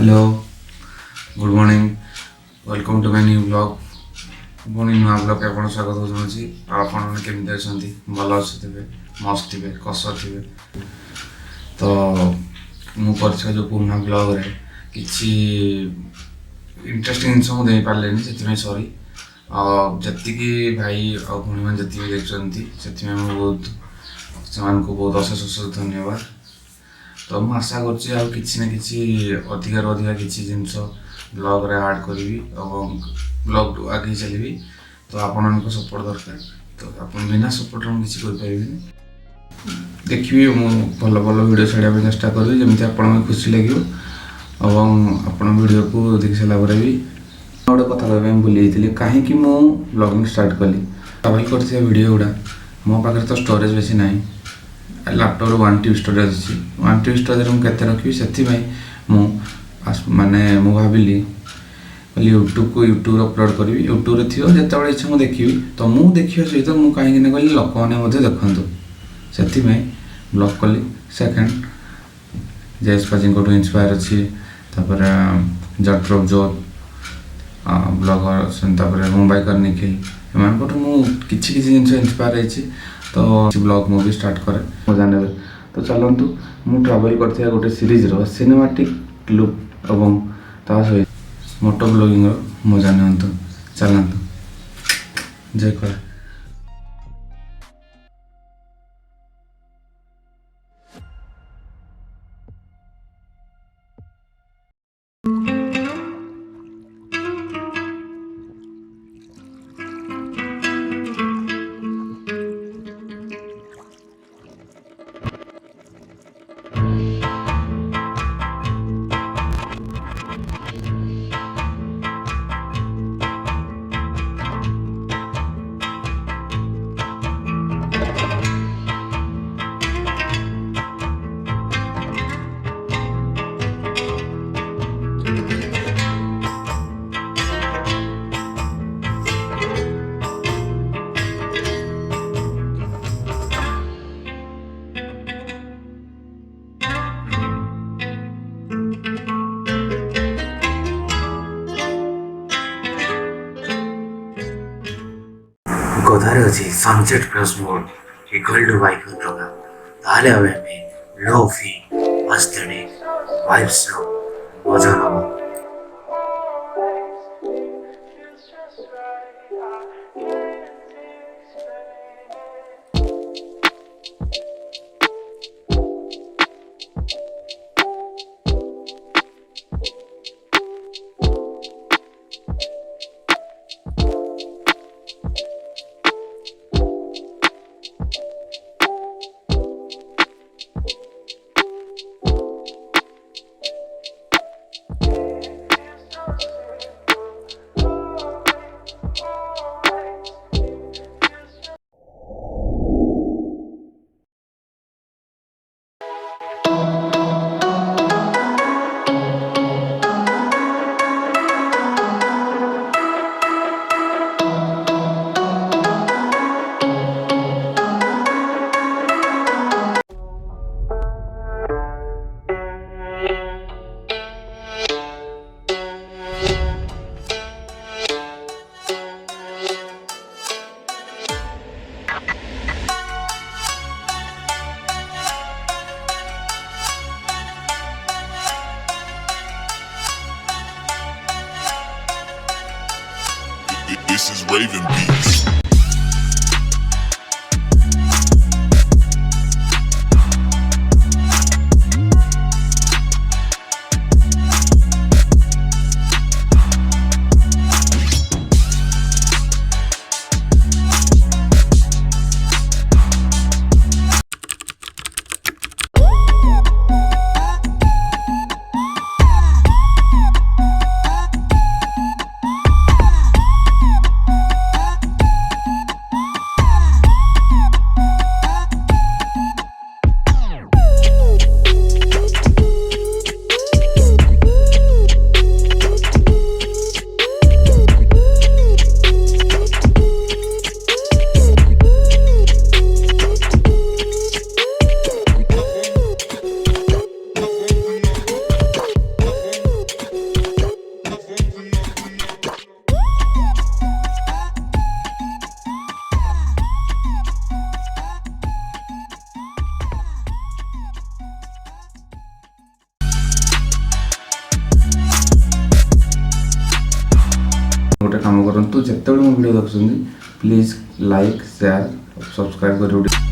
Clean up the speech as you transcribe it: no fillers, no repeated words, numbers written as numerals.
Hello good morning welcome to my new blog पुणी नुआ blog के आपन स्वागत होउछि आपन केमिति अछंती भल अछिथिबे मस्त थिबे कस थिबे तो मु परछ जो पुना ब्लॉग रे किछि इंटरेस्टिंग जिनस दे पारलेनी सेति सॉरी जति कि भाई और भूणी मान जति भी देखछंती सेति में बहुत समान को बहुत अशेष अशेष धन्यवाद। तो मुझे आशा करछि आ किछि ना किछि अधिकार अधिकार किछि जिनस ब्लॉग रे ऐड करबी और ब्लॉग आगे चलबी। तो आपन को सपोर्ट दरकार तो आपन बिना सपोर्ट हम किछि कर पाइबिनी देखिबी मु भल भल वीडियो छाड़िया चेष्टा करबी जेमति आपन खुशी लागियो और आपन वीडियो को देख सारा पर भी गोटे कथा कहबे भूली जाइतिले काहे कि मु ब्लॉगिंग स्टार्ट कली ट्रैवल करथिया वीडियो गुडा मो पाखे तो स्टोरेज बेसी नाही लैपटॉप 1 TB स्टोरेज अच्छी 1 TB स्टोरेज में केते रखी से माने मु भाविली यूट्यूब को यूट्यूब अपलोड करी यूट्यूब रे थियो जते इच्छा मु देखी तो मु देखियो सहित मु कहीं ना कहली लोक मैंने देखु से ब्लॉग कली सेकेंड जयेश पाजी को इन्स्पायर अच्छी जट्रप जोत ब्लॉगर मुंबई कर निखिल एम किसी जिन इन्स्पायर है तो ब्लॉग मु भी स्टार्ट करे मजा ने। तो चलतु मु ट्रैवल करथिया गोटे सीरीज रो सिनेमैटिक लुक एवं ता सहित मोटो ब्लॉगिंग रो मजा नियंतु चलतु जय कर। कथार अच्छी sunset plus mode equal to bike होगा ताले हमें लो फी एस्थेटिक वाइब्स रो मजा नबो। This is Raven Beats. ଯେତେବେଳେ ମୋ ଭିଡ଼ିଓ ଦେଖୁଛନ୍ତି ପ୍ଲିଜ୍ ଲାଇକ୍ ସେୟାର ସବସ୍କ୍ରାଇବ୍ କରି